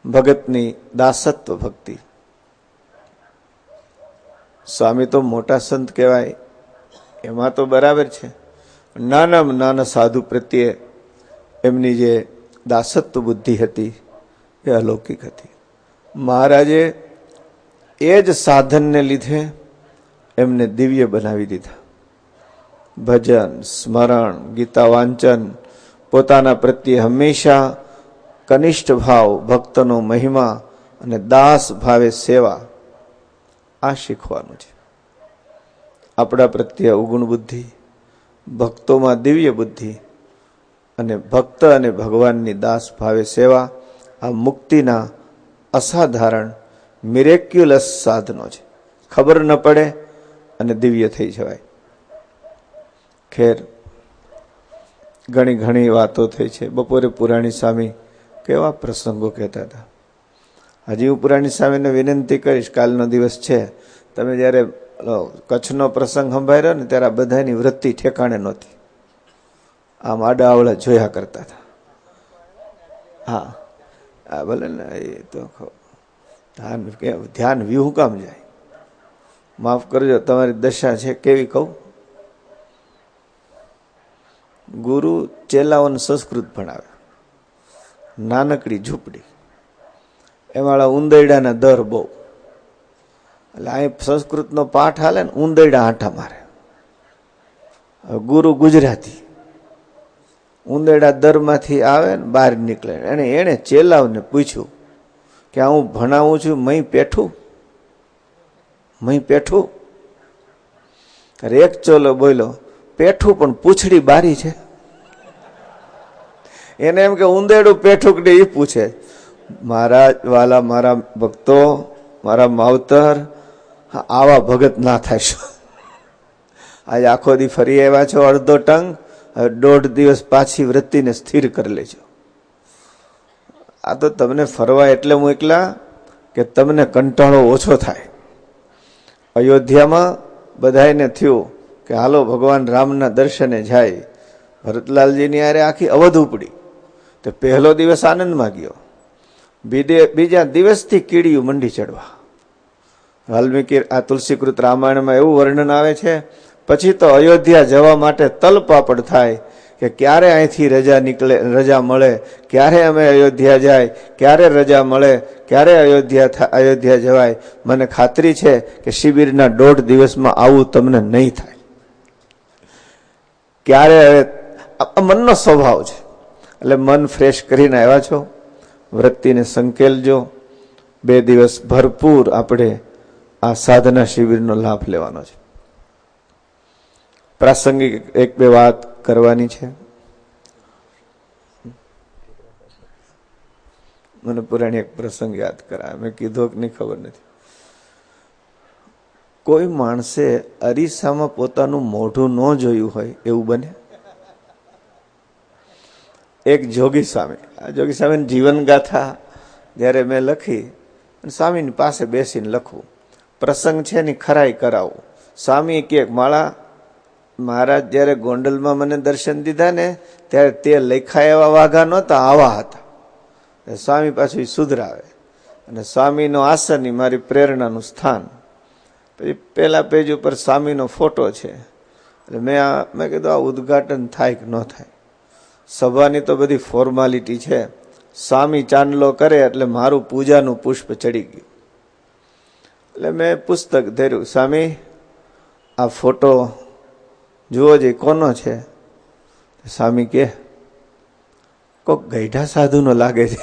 ભગતની દાસત્વ ભક્તિ. સ્વામી તો મોટા સંત કહેવાય, એમાં તો બરાબર છે. નાનામાં નાના સાધુ પ્રત્યે એમની જે દાસત્વ બુદ્ધિ હતી એ અલૌકિક હતી. મહારાજે એ જ સાધનને લીધે એમને દિવ્ય બનાવી દીધા. ભજન, સ્મરણ, ગીતા વાંચન, પોતાના પ્રત્યે હંમેશા કનિષ્ઠ ભાવ, ભક્તનો મહિમા અને દાસ ભાવે સેવા, આ શીખવાનું છે. આપણા પ્રત્યે અવગુણ બુદ્ધિ, ભક્તોમાં દિવ્ય બુદ્ધિ અને ભક્ત અને ભગવાનની દાસ ભાવે સેવા, આ મુક્તિના અસાધારણ મિરેક્યુલસ સાધનો છે. ખબર ન પડે અને દિવ્ય થઈ જવાય. ખેર, ઘણી વાતો થઈ છે. બપોરે પુરાણી સ્વામી કેવા પ્રસંગો કહેતા હતા. હજી હું પુરાણી સ્વામીને વિનંતી કરીશ, કાલનો દિવસ છે, તમે જ્યારે કચ્છનો પ્રસંગ સંભાળ્યો ને ત્યારે આ બધાની વૃત્તિ ઠેકાણે નહોતી. આમ આડા આવડા જોયા કરતા હતા. હા ભલે ને, એ તો ધ્યાન વ્યૂહ કામ જાય. માફ કરજો, તમારી દશા છે કેવી કહું. ગુરુ ચેલાઓને સંસ્કૃત ભણાવે, નાનકડી ઝૂંપડી, એમાં ઉંદરડાના દર બહુ. એટલે અહીં સંસ્કૃતનો પાઠ હાલે ને, ઉંદરડા આંટા મારે. ગુરુ ગુજરાતી, ઉંદરડા દરમાંથી આવે ને બહાર નીકળે. એને ચેલાઓને પૂછ્યું કે હું ભણાવું છું, મય પેઠું. એક ચોલો બોલ્યો, પેઠું પણ પૂંછડી બારી છે. એને એમ કે ઉંદેડું પેઠું કે એ પૂછે. મહારાજ વાલા, મારા ભક્તો, મારા માવતર, આવા ભગત ના થાય. આજે આખો દી ફરી આવ્યા છો અડધો ટંગ, હવે 1.5 દિવસ પાછી વૃત્તિને સ્થિર કરી લેજો. આ તો તમને ફરવા એટલે મોકલા કે તમને કંટાળો ઓછો થાય. અયોધ્યામાં બધાને થયું કે હાલો ભગવાન રામના દર્શને જાય. ભરતલાલજીની આરે આખી અવધ ઉપડી. તો પહેલો દિવસ આનંદમાં ગયો, બીજા દિવસથી કીડીયું મંડી ચડવા. વાલ્મીકી આ તુલસીકૃત રામાયણમાં એવું વર્ણન આવે છે. પછી તો અયોધ્યા જવા માટે તલપાપડ થાય કે ક્યારે અહીંથી રજા મળે, ક્યારે અમે અયોધ્યા જાય, ક્યારે રજા મળે, ક્યારે અયોધ્યા જવાય. મને ખાતરી છે કે શિબિરના 1.5 દિવસમાં આવું તમને નહીં થાય. ક્યારે મનનો સ્વભાવ છે. એટલે મન ફ્રેશ કરીને આવ્યા છો, વૃત્તિને સંકેલજો. 2 દિવસ ભરપૂર આપણે આ સાધના શિબિરનો લાભ લેવાનો છે. પ્રાસંગિક 1-2 વાત કરવાની છે. મને પુરાણી એક પ્રસંગ યાદ કરાય, મેં કીધો કે નહીં ખબર નથી. કોઈ માણસે અરીસામાં પોતાનું મોઢું ન જોયું હોય એવું બને. એક જોગી સ્વામી, આ જોગી સ્વામીની જીવન ગાથા જ્યારે મેં લખી અને સ્વામીની પાસે બેસીને લખવું, પ્રસંગ છે ને ખરાઈ કરાવું. સ્વામી કે માળા, મહારાજ જ્યારે ગોંડલમાં મને દર્શન દીધા ને ત્યારે તે લખાય એવા વાઘા નહોતા, આવા હતા. સ્વામી પાછું સુધરાવે અને સ્વામીનો આસન મારી પ્રેરણાનું સ્થાન. પછી પહેલા પેજ ઉપર સ્વામીનો ફોટો છે. એટલે મેં કીધું આ ઉદ્ઘાટન થાય કે ન થાય. સભાની તો બધી ફોર્માલિટી છે. સ્વામી ચાંદલો કરે એટલે મારું પૂજાનું પુષ્પ ચડી ગયું. એટલે મેં પુસ્તક ધર્યું, સ્વામી આ ફોટો જુઓ જે કોનો છે. સ્વામી કે કોક ગઈઢા સાધુનો લાગે છે.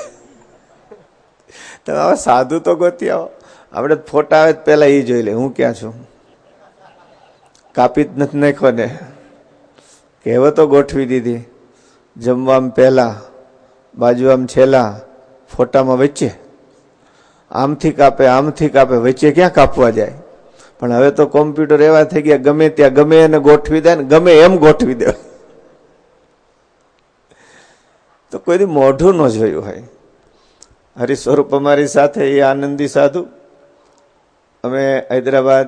તમે હવે સાધુ તો ગોતી આવો, આપણે ફોટા આવે પેલા એ જોઈ લે હું ક્યાં છું. કાપી જ નથી નાખ્યો ને, કહેવતો ગોઠવી દીધી. જમવામાં પહેલા, બાજુ આમ છેલ્લા, ફોટામાં વચ્ચે. આમથી કાપે, વચ્ચે ક્યાં કાપવા જાય. પણ હવે તો કોમ્પ્યુટર એવા થઈ ગયા, ગમે ત્યાં ગમે એને ગોઠવી દે ને ગમે એમ ગોઠવી દે. તો કોઈ મોઢું ન જોયું હોય. હરિસ્વરૂપ અમારી સાથે, એ આનંદી સાધુ. અમે હૈદરાબાદ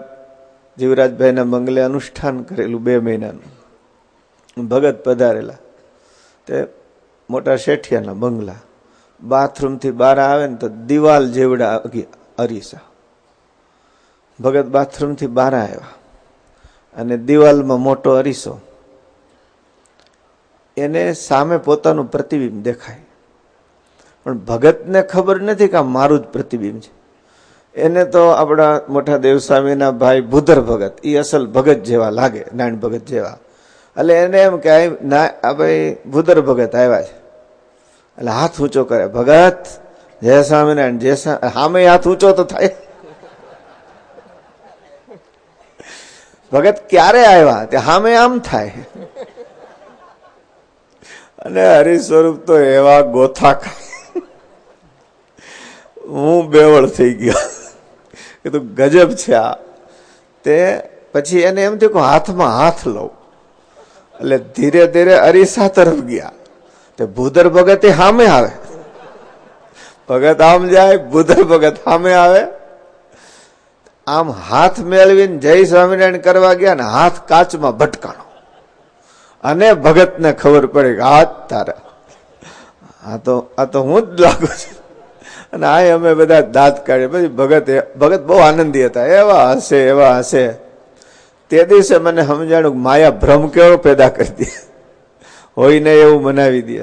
જીવરાજભાઈના બંગલે અનુષ્ઠાન કરેલું 2 મહિનાનું. ભગત પધારેલા, તે મોટા શેઠિયાના બંગલા, બાથરૂમથી બહાર આવે ને તો દિવાલ જેવડા અરીસા. ભગત બાથરૂમથી બહાર આવ્યા અને દિવાલમાં મોટો અરીસો, એને સામે પોતાનું પ્રતિબિંબ દેખાય, પણ ભગતને ખબર નથી કે આ મારું જ પ્રતિબિંબ છે. એને તો આપણા મોટા દેવસ્વામીના ભાઈ ભૂધર ભગત, એ અસલ ભગત જેવા લાગે, નારાયણ ભગત જેવા. એટલે એને એમ કે આ ભાઈ ભૂધર ભગત આવ્યા છે, એટલે હાથ ઊંચો કરે, ભગત જય સ્વામિનારાયણ, જય સામે હાથ ઊંચો તો થાય. ભગત ક્યારે આવ્યા તે સામે આમ થાય. અને હરિ સ્વરૂપ તો એવા ગોથા ખાય, હું બેવળ થઈ ગયો. એ તો ગજબ છે આ. તે પછી એને એમ થયું કે હાથમાં હાથ લઉં, એટલે ધીરે ધીરે અરીસા તરફ ગયા. તે ભૂધર ભગત એ સામે આવે, ભગત આમ જાય, ભૂધર ભગત સામે આવે. આમ હાથ મેળવીને જય સ્વામિનારાયણ કરવા ગયા ને હાથ કાચમાં ભટકાણો, અને ભગતને ખબર પડે કે હાથ તારા, આ તો હું જ લાગુ છું. અને આ અમે બધા દાંત કાઢીએ. પછી ભગત બહુ આનંદી હતા, એવા હશે. તે દિવસે મને સમજાણું કે માયા ભ્રમ કેવો પેદા કરી દે, હોય ને એવું મનાવી દે.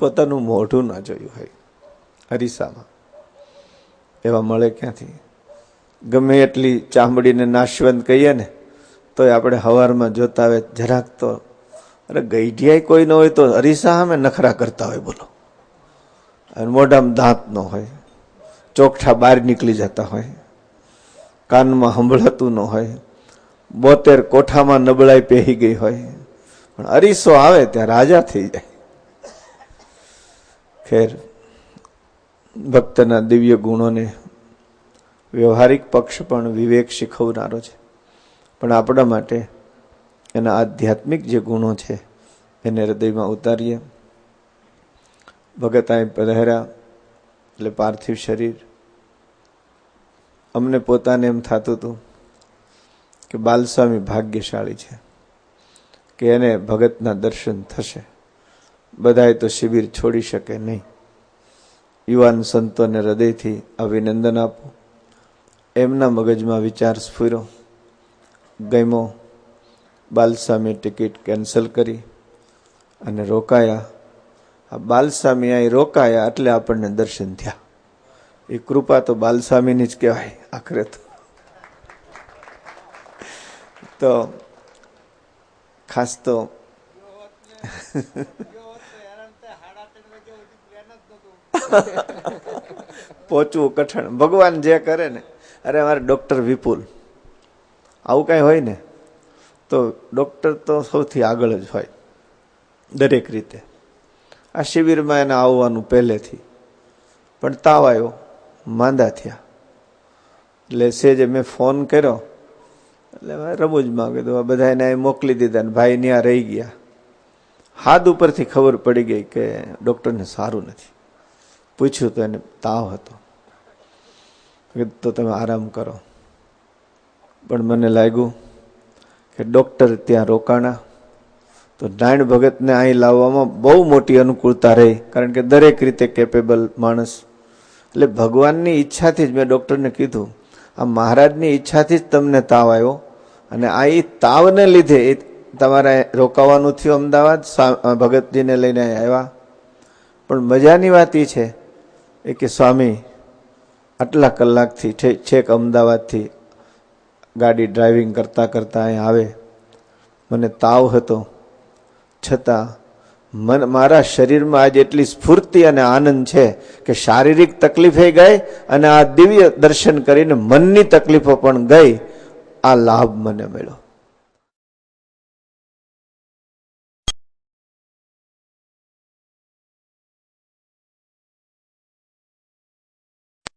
પોતાનું મોઢું ના જોયું હોય અરીસામાં, એવા મળે ક્યાંથી? ગમે એટલી ચામડીને નાશવંત કહીએ ને તોય આપણે હવારમાં જોતા હોય જરાક તો, અરે ગઈઢિયાઈ કોઈ ન હોય તો અરીસા સામે નખરા કરતા હોય, બોલો. અને મોઢામાં દાંત ન હોય, ચોકઠા બહાર નીકળી જતા હોય, કાનમાં સંભળાતું ન હોય, 72 કોઠામાં નબળાઈ પહેરી ગઈ હોય, પણ અરીસો આવે ત્યાં રાજા થઈ જાય. ખેર, ભક્તના દિવ્ય ગુણોને વ્યવહારિક પક્ષ પણ વિવેક શીખવનારો છે, પણ આપણા માટે એના આધ્યાત્મિક જે ગુણો છે એને હૃદયમાં ઉતારીએ. ભગત અહીં પધાર્યા એટલે પાર્થિવ શરીર, અમને પોતાને એમ થતું હતું કે બાલસ્વામી ભાગ્યશાળી છે કે એને ભગતના દર્શન થશે. બધાએ તો શિબિર છોડી શકે નહીં. યુવાન સંતોને હૃદયથી અભિનંદન આપું. એમના મગજમાં વિચાર સ્ફુર્યો, ગમ્યો. બાલસ્વામી ટિકિટ કેન્સલ કરી અને રોકાયા. આ બાલસ્વામી અહીં રોકાયા એટલે આપણને દર્શન થયા. એ કૃપા તો બાલસ્વામીની જ કહેવાય આખરે તો ખાસ તો પહોંચવું કઠણ. ભગવાન જે કરે ને, અરે અમારે ડોક્ટર વિપુલ આવું કઈ હોય ને તો ડોક્ટર તો સૌથી આગળ જ હોય દરેક રીતે. આ શિબિરમાં એને આવવાનું પહેલેથી, પણ તાવ આવ્યો, માંદા થયા. એટલે સેજે મેં ફોન કર્યો એટલે રમૂજમાં કીધું આ બધા એને મોકલી દીધા ને ભાઈ ત્યાં રહી ગયા. હાથ ઉપરથી ખબર પડી ગઈ કે ડૉક્ટરને સારું નથી. પૂછ્યું તો એને તાવ હતો. તો તમે આરામ કરો. પણ મને લાગ્યું કે ડૉક્ટર ત્યાં રોકાણા તો નારાયણ ભગતને અહીં લાવવામાં બહુ મોટી અનુકૂળતા રહી, કારણ કે દરેક રીતે કેપેબલ માણસ. એટલે ભગવાનની ઈચ્છાથી જ મેં ડૉક્ટરને કીધું આ મહારાજની ઈચ્છાથી જ તમને તાવ આવ્યો, અને આ એ તાવને લીધે એ તમારે રોકાવાનું થયું અમદાવાદ. ભગતજીને લઈને આવ્યા. પણ મજાની વાત એ છે કે સ્વામી આટલા કલાકથી છેક અમદાવાદથી ગાડી ડ્રાઇવિંગ કરતાં કરતાં અહીં આવે. મને તાવ હતો છતાં મારા શરીરમાં આજે એટલી સ્ફૂર્તિ અને આનંદ છે કે શારીરિક તકલીફે ગઈ અને આ દિવ્ય દર્શન કરીને મનની તકલીફો પણ ગઈ. આ લાભ મને મળ્યો.